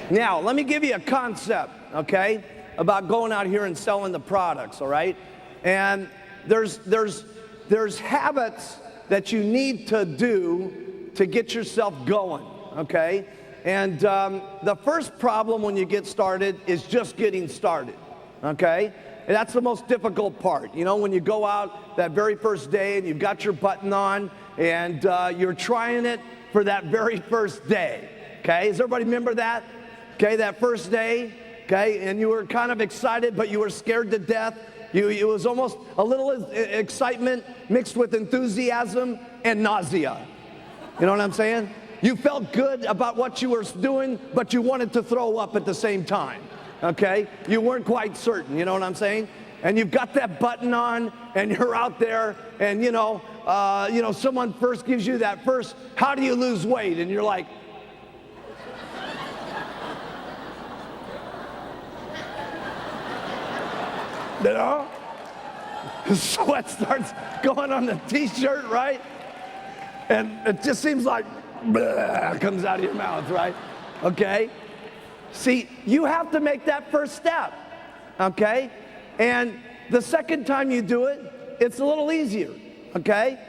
Now, let me give you a concept, okay, about going out here and selling the products, all right? And there's habits that you need to do to get yourself going, okay? And the first problem when you get started is just getting started, okay? And that's the most difficult part. You know, when you go out that very first day and you've got your button on and you're trying it for that very first day, okay? Does everybody remember that? Okay, that first day, okay, and you were kind of excited, but you were scared to death. It was almost a little excitement mixed with enthusiasm and nausea. You know what I'm saying? You felt good about what you were doing, but you wanted to throw up at the same time, okay? You weren't quite certain, you know what I'm saying? And you've got that button on, and you're out there, and you know, someone first gives you that first, how do you lose weight? And you're like, you know, sweat starts going on the t-shirt, right? And it just seems like comes out of your mouth, right? Okay? See, you have to make that first step, okay? And the second time you do it, it's a little easier, okay?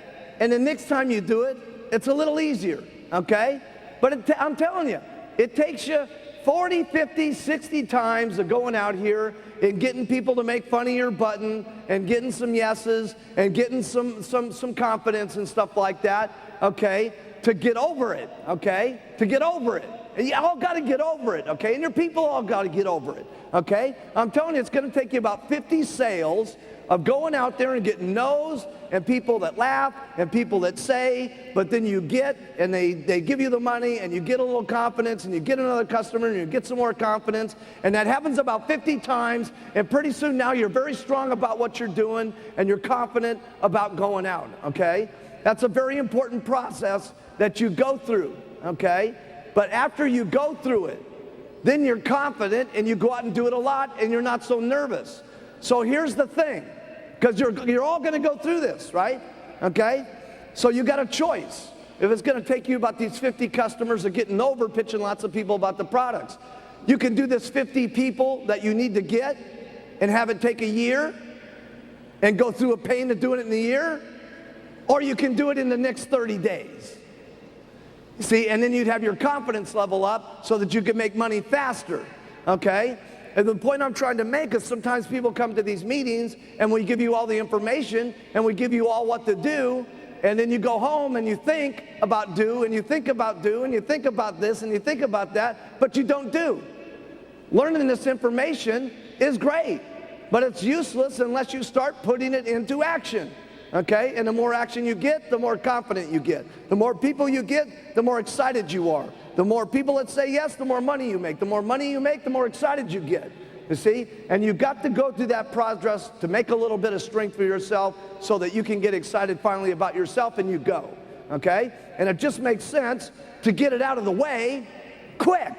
And the next time you do it, it's a little easier, okay? But I'm telling you, it takes you 40, 50, 60 times of going out here and getting people to make fun of your button and getting some yeses and getting some confidence and stuff like that, okay, to get over it, okay, to get over it. And you all got to get over it, okay, and your people all got to get over it, okay. I'm telling you, it's going to take you about 50 sales of going out there and getting no's and people that laugh and people that say, but then you get and they give you the money and you get a little confidence and you get another customer and you get some more confidence, and that happens about 50 times, and pretty soon now you're very strong about what you're doing and you're confident about going out, okay? That's a very important process that you go through, okay? But after you go through it, then you're confident and you go out and do it a lot and you're not so nervous. So here's the thing, because you're all going to go through this, right? Okay? So you got a choice. If it's going to take you about these 50 customers of getting over pitching lots of people about the products, you can do this 50 people that you need to get and have it take a year and go through a pain of doing it in a year, or you can do it in the next 30 days. See, and then you'd have your confidence level up so that you can make money faster, okay? And the point I'm trying to make is sometimes people come to these meetings and we give you all the information and we give you all what to do, and then you go home and you think about do and you think about do and you think about this and you think about that, but you don't do. Learning this information is great, but it's useless unless you start putting it into action. Okay, and the more action you get, the more confident you get. The more people you get, the more excited you are. The more people that say yes, the more money you make. The more money you make, the more excited you get. You see? And you've got to go through that process to make a little bit of strength for yourself so that you can get excited finally about yourself, and you go. Okay? And it just makes sense to get it out of the way quick.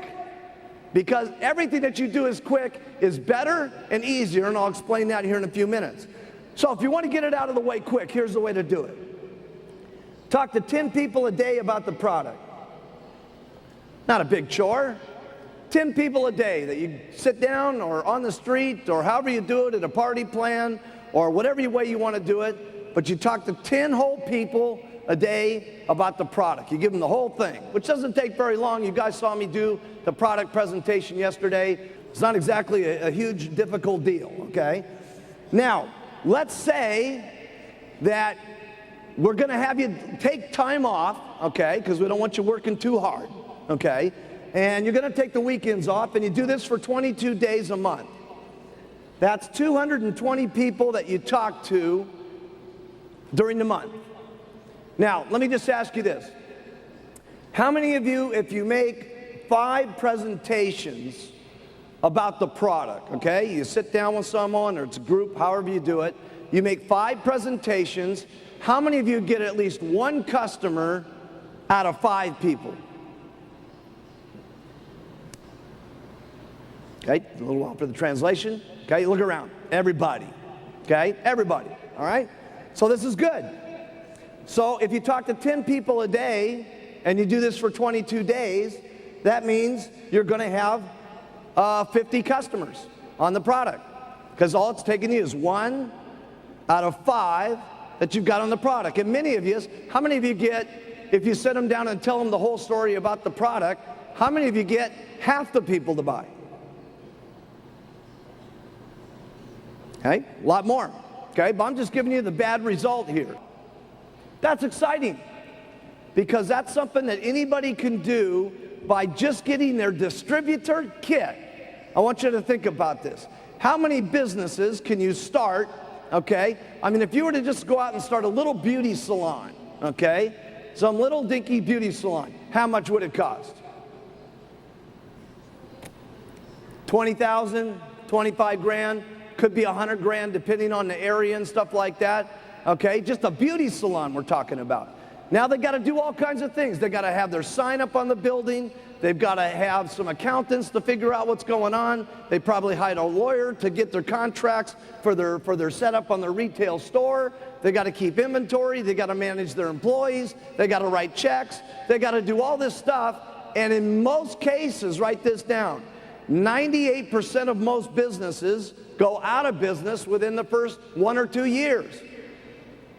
Because everything that you do is quick is better and easier, and I'll explain that here in a few minutes. So if you want to get it out of the way quick, here's the way to do it. Talk to 10 people a day about the product. Not a big chore. 10 people a day that you sit down or on the street or however you do it at a party plan or whatever way you want to do it, but you talk to 10 whole people a day about the product. You give them the whole thing, which doesn't take very long. You guys saw me do the product presentation yesterday. It's not exactly a huge, difficult deal, okay? Now, let's say that we're going to have you take time off, okay, because we don't want you working too hard, okay, and you're going to take the weekends off, and you do this for 22 days a month. That's 220 people that you talk to during the month. Now, let me just ask you this. How many of you, if you make 5 presentations about the product, okay? You sit down with someone, or it's a group, however you do it. You make 5 presentations. How many of you get at least 1 customer out of 5 people? Okay, a little while for the translation. Okay, look around. Everybody. Okay, everybody. All right? So this is good. So if you talk to 10 people a day, and you do this for 22 days, that means you're going to have 50 customers on the product, because all it's taking you is 1 out of 5 that you've got on the product. And many of you, how many of you get, if you sit them down and tell them the whole story about the product, how many of you get half the people to buy? Okay, a lot more. Okay, but I'm just giving you the bad result here. That's exciting, because that's something that anybody can do by just getting their distributor kit. I want you to think about this. How many businesses can you start, okay? I mean, if you were to just go out and start a little beauty salon, okay? Some little dinky beauty salon, how much would it cost? 20,000, 25 grand, could be 100 grand depending on the area and stuff like that, okay? Just a beauty salon we're talking about. Now they got to do all kinds of things. They got to have their sign up on the building. They've got to have some accountants to figure out what's going on. They probably hired a lawyer to get their contracts for their setup on their retail store. They got to keep inventory. They got to manage their employees. They got to write checks. They got to do all this stuff. And in most cases, write this down, 98% of most businesses go out of business within the first 1 or 2 years.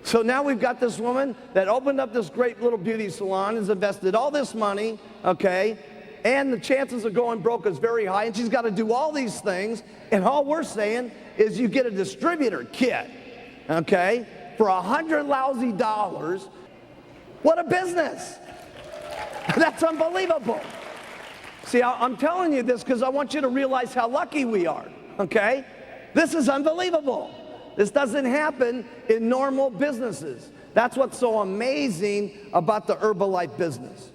So now we've got this woman that opened up this great little beauty salon, has invested all this money, okay, and the chances of going broke is very high, and she's got to do all these things, and all we're saying is you get a distributor kit, okay, for $100 lousy. What a business! That's unbelievable. See, I'm telling you this because I want you to realize how lucky we are, okay? This is unbelievable. This doesn't happen in normal businesses. That's what's so amazing about the Herbalife business.